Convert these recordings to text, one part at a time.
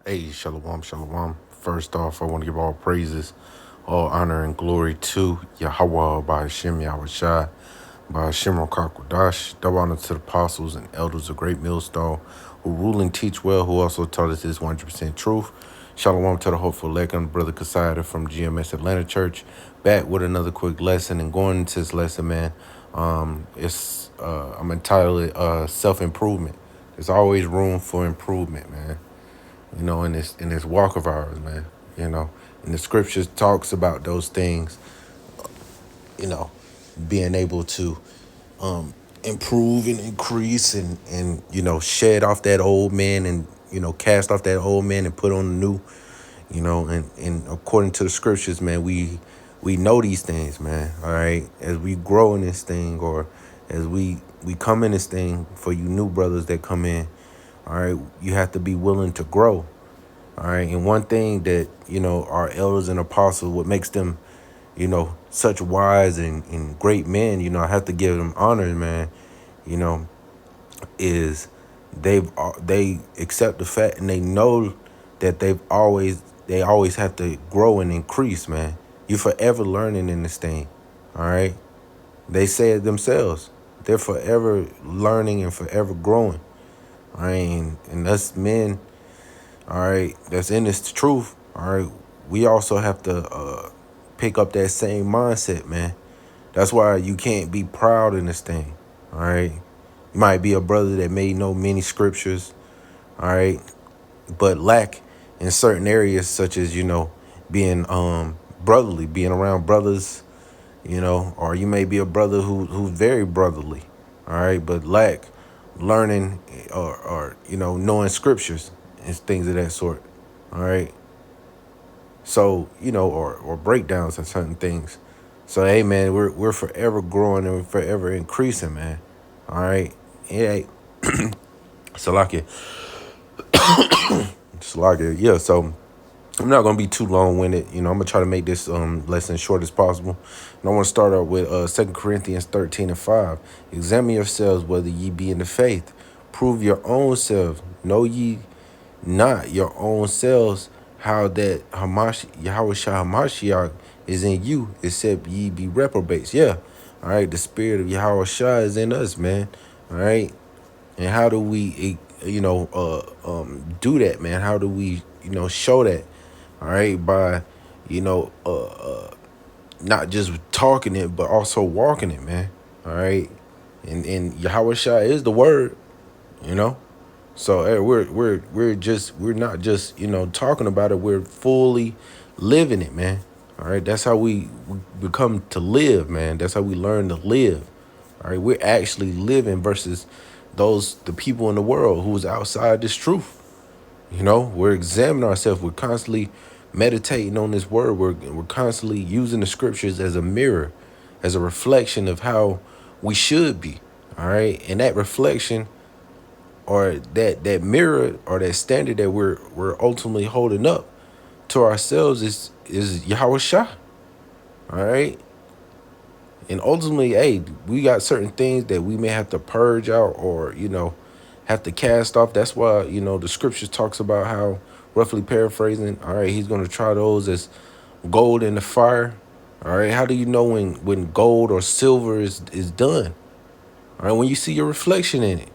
Hey, shalom, shalom. First off, I want to give all praises, all honor, and glory to Yahweh by Hashem Yahushai, by Hashem Rakakwadash. Double honor to the apostles and elders of Great Millstone who rule and teach well, who also taught us this 100% truth. Shalom to the hopeful elect. I'm Brother Kasada from GMS Atlanta Church, back with another quick lesson. And going into this lesson, man, I'm entitled Self-Improvement. There's always room for improvement, man, in this walk of ours, man. And the scriptures talks about those things, you know, being able to improve and increase and shed off that old man and cast off that old man and put on the new, and according to the scriptures, man, we know these things, man. All right, as we grow in this thing, or as we come in this thing, for you new brothers that come in, all right, you have to be willing to grow. All right. And one thing that, our elders and apostles, what makes them, such wise and great men, I have to give them honor, man, you know, is they accept the fact and they know that they always have to grow and increase, man. You forever learning in this thing. All right. They say it themselves. They're forever learning and forever growing. All right. And us men, all right, that's in this truth, all right, we also have to pick up that same mindset, man. That's why you can't be proud in this thing, all right? You might be a brother that may know many scriptures, all right, but lack in certain areas, such as, being brotherly, being around brothers, or you may be a brother who's very brotherly, all right, but lack learning or knowing scriptures and things of that sort. All right. So, or breakdowns of certain things. So hey man, we're forever growing and we're forever increasing, man. All right. Yeah. Salakia. Salakia. Yeah, so I'm not gonna be too long winded. I'm gonna try to make this lesson short as possible. And I want to start out with 2 Corinthians 13:5. Examine yourselves whether ye be in the faith. Prove your own selves. Know ye not your own selves how that Yahweh Hamashiach is in you, except ye be reprobates. Yeah. All right. The spirit of Yahweh Shah is in us, man. All right. And how do we, do that, man? How do we, show that? All right. By, not just talking it, but also walking it, man. All right. And Yahweh Shah is the word, you know. So hey, we're not just talking about it. We're fully living it, man. All right, that's how we become to live, man. That's how we learn to live. All right, we're actually living versus the people in the world who's outside this truth. We're examining ourselves. We're constantly meditating on this word. We're constantly using the scriptures as a mirror, as a reflection of how we should be. All right, and that reflection, or that mirror, or that standard that we're ultimately holding up to ourselves is Yahweh Shah. All right. And ultimately, hey, we got certain things that we may have to purge out, or, have to cast off. That's why, the scriptures talks about how, roughly paraphrasing, all right, he's going to try those as gold in the fire. All right. How do you know when gold or silver is done? All right. When you see your reflection in it.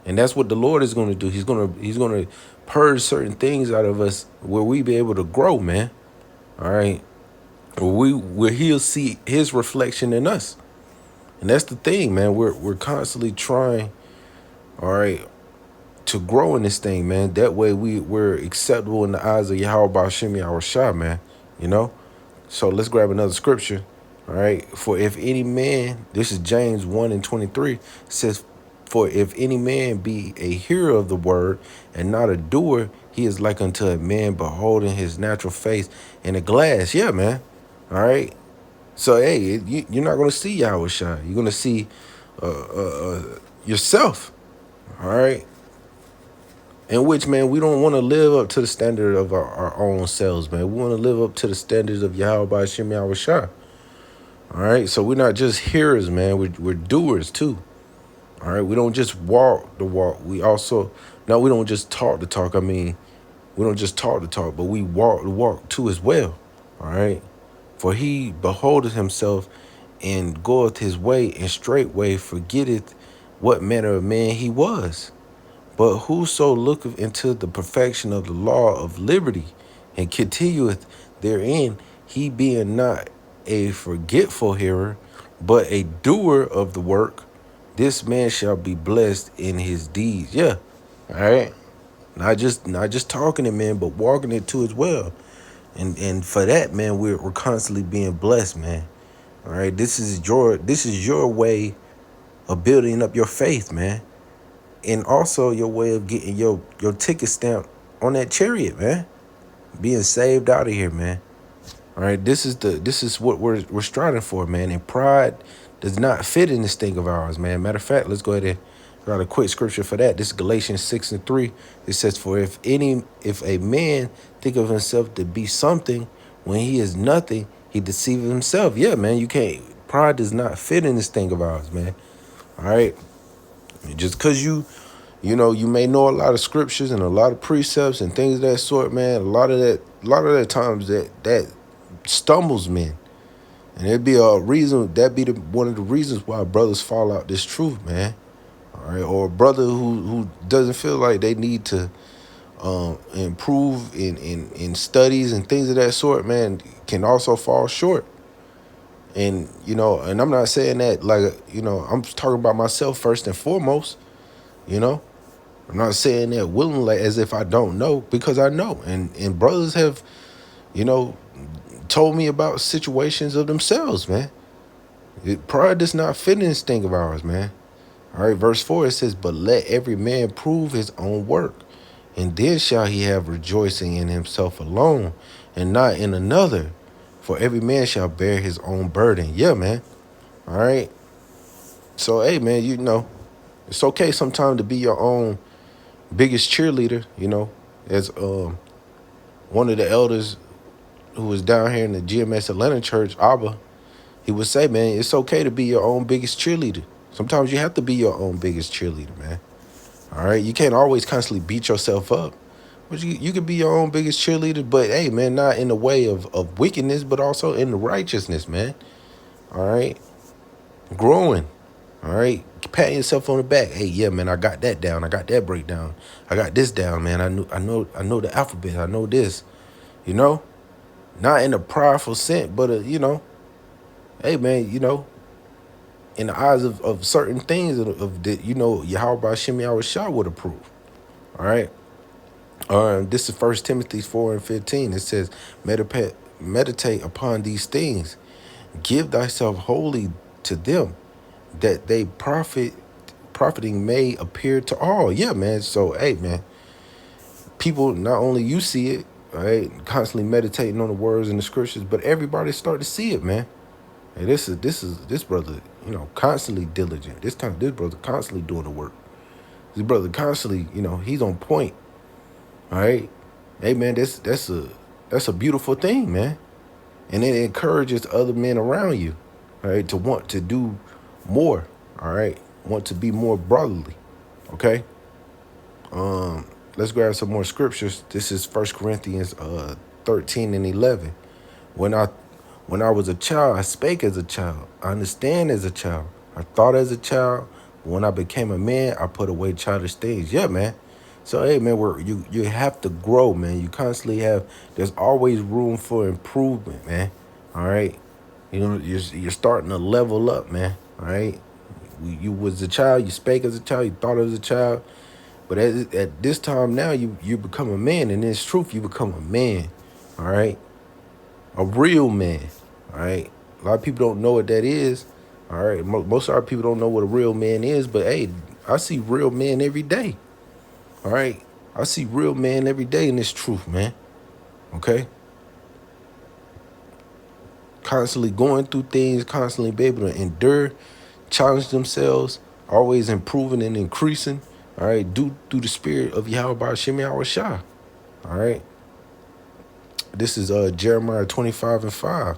And that's what the Lord is going to do. He's going to purge certain things out of us where we be able to grow, man. All right. Where he'll see his reflection in us. And that's the thing, man. We're constantly trying, all right, to grow in this thing, man. That way we're acceptable in the eyes of Yahweh Ba'ashem Yahushua, man. So let's grab another scripture. All right. For if any man, this is James 1:23, says, for if any man be a hearer of the word and not a doer, he is like unto a man beholding his natural face in a glass. Yeah, man. All right. So, hey, you're not going to see Yahweh Shai. You're going to see yourself. All right. In which, man, we don't want to live up to the standard of our own selves, man. We want to live up to the standards of Yahweh Ba'ashem Yahweh Shai. All right. So we're not just hearers, man. We're doers, too. All right, we don't just walk the walk. We don't just talk the talk. I mean, We don't just talk the talk, but we walk the walk too as well. All right. For he beholdeth himself and goeth his way, and straightway forgetteth what manner of man he was. But whoso looketh into the perfection of the law of liberty and continueth therein, he being not a forgetful hearer, but a doer of the work, this man shall be blessed in his deeds. Yeah. All right. Not just talking it, man, but walking it too as well. And for that, man, we're constantly being blessed, man. All right. This is your way of building up your faith, man. And also your way of getting your ticket stamp on that chariot, man. Being saved out of here, man. All right, this is what we're striving for, man. And pride does not fit in this thing of ours, man. Matter of fact, let's go ahead and write a quick scripture for that. This is Galatians 6:3. It says, "For if a man think of himself to be something when he is nothing, he deceiveth himself." Yeah, man. You can't. Pride does not fit in this thing of ours, man. All right. Just because you may know a lot of scriptures and a lot of precepts and things of that sort, man. A lot of that times that stumbles men, and it'd be a reason that be one of the reasons why brothers fall out this truth, man. All right, or a brother who doesn't feel like they need to improve in studies and things of that sort, man, can also fall short. And I'm not saying that like I'm talking about myself first and foremost. You know, I'm not saying that willingly as if I don't know, because I know. And brothers have, you know, told me about situations of themselves, man. Pride does not fit in this thing of ours, man. All right, verse 4, it says, "But let every man prove his own work, and then shall he have rejoicing in himself alone, and not in another. For every man shall bear his own burden." Yeah, man. All right. So, hey, man, it's okay sometimes to be your own biggest cheerleader, as one of the elders who was down here in the GMS Atlanta church, Abba, he would say, man, it's okay to be your own biggest cheerleader. Sometimes you have to be your own biggest cheerleader, man. All right. You can't always constantly beat yourself up. But you can be your own biggest cheerleader, but hey, man, not in the way of wickedness, but also in the righteousness, man. All right. Growing. All right. Patting yourself on the back. Hey, yeah, man, I got that down. I got that breakdown. I got this down, man. I know the alphabet. I know this. You know? Not in a prideful sense, but hey, man, in the eyes of certain things of that, Yahweh Shem Yahweh Shah would approve. All right. This is 1 Timothy 4:15. It says, meditate upon these things, give thyself wholly to them, that they profiting may appear to all. Yeah, man. So hey, man, people, not only you see it, right, constantly meditating on the words and the scriptures, but everybody start to see it, man. Hey, this brother, constantly diligent. This brother constantly doing the work. This brother constantly, he's on point. All right. Hey, man, that's a beautiful thing, man. And it encourages other men around you, all right, to want to do more. All right. Want to be more brotherly. Okay. Let's grab some more scriptures. This is 1 Corinthians 13:11. When I was a child, I spake as a child. I understand as a child. I thought as a child. When I became a man, I put away childish things. Yeah, man. So hey, man, you have to grow, man. You constantly there's always room for improvement, man. All right. You're starting to level up, man. All right. You was a child, you spake as a child, you thought as a child. But at this time now, you become a man. And in this truth, you become a man. All right. A real man. All right. A lot of people don't know what that is. All right. Most of our people don't know what a real man is. But hey, I see real men every day. All right. I see real men every day in this truth, man. Okay. Constantly going through things, constantly be able to endure, challenge themselves, always improving and increasing. All right. Due through the spirit of Yahweh Shem Yahweh Shah. All right. This is Jeremiah 25:5.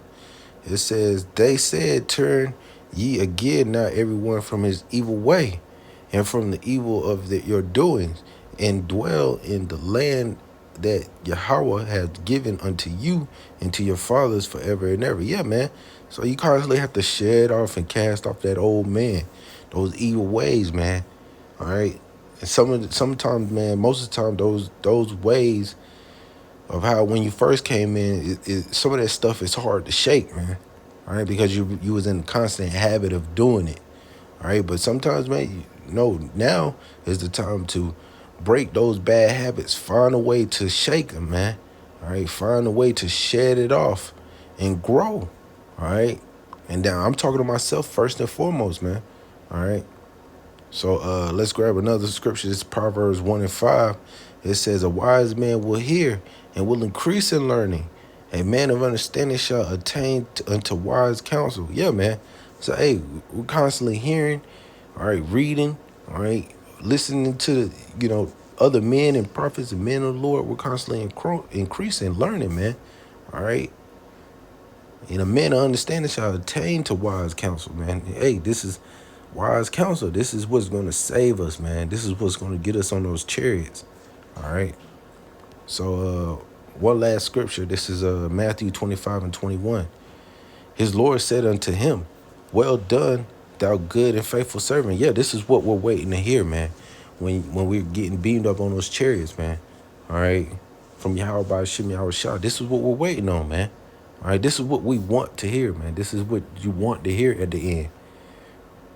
It says, "They said, turn ye again now everyone from his evil way, and from the evil of your doings, and dwell in the land that Yahweh has given unto you and to your fathers forever and ever. Yeah, man. So you constantly have to shed off and cast off that old man, those evil ways, man. All right. And sometimes, man, most of the time, those ways of how when you first came in, some of that stuff is hard to shake, man. All right, because you was in constant habit of doing it. All right, but sometimes, man, now is the time to break those bad habits. Find a way to shake them, man. All right, find a way to shed it off and grow. All right, and now I'm talking to myself first and foremost, man. All right. So let's grab another scripture. It's Proverbs 1:5. It says, a wise man will hear and will increase in learning. A man of understanding shall attain unto wise counsel. Yeah, man. So, hey, we're constantly hearing, all right, reading, all right, listening to, other men and prophets and men of the Lord. We're constantly increasing, learning, man. All right. And a man of understanding shall attain to wise counsel, man. Hey, this is wise counsel. This is what's going to save us, man. This is what's going to get us on those chariots. All right. So one last scripture. This is Matthew 25:21. His Lord said unto him, well done, thou good and faithful servant. Yeah, this is what we're waiting to hear, man. When we're getting beamed up on those chariots, man. All right. From Yahweh by Shem Yahweh Shah. This is what we're waiting on, man. All right. This is what we want to hear, man. This is what you want to hear at the end.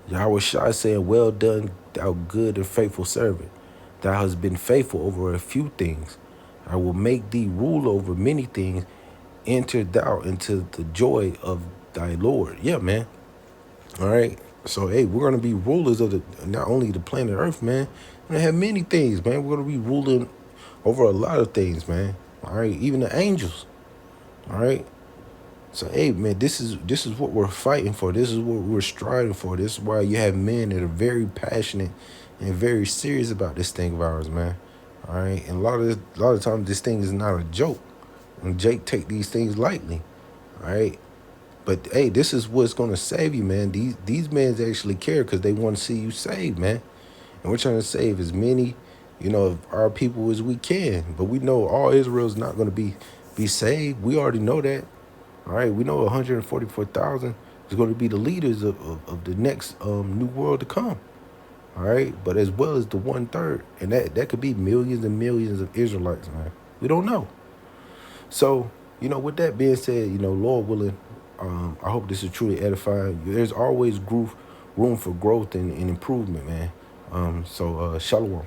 Yahweh Shah is saying, well done, thou good and faithful servant. Thou hast been faithful over a few things. I will make thee rule over many things. Enter thou into the joy of thy Lord. Yeah, man. All right. So, hey, we're going to be rulers of not only the planet Earth, man. We're going to have many things, man. We're going to be ruling over a lot of things, man. All right. Even the angels. All right. So, hey, man, this is what we're fighting for. This is what we're striving for. This is why you have men that are very passionate and very serious about this thing of ours, man. All right. And a lot of times this thing is not a joke. And Jake take these things lightly. All right. But, hey, this is what's going to save you, man. These men actually care because they want to see you saved, man. And we're trying to save as many, of our people as we can. But we know all Israel is not going to be saved. We already know that. All right. We know 144,000 is going to be the leaders of the next new world to come. All right. But as well as the 1/3. And that could be millions and millions of Israelites, man. We don't know. So, with that being said, Lord willing, I hope this is truly edifying. There's always room for growth and improvement, man. So, shalom.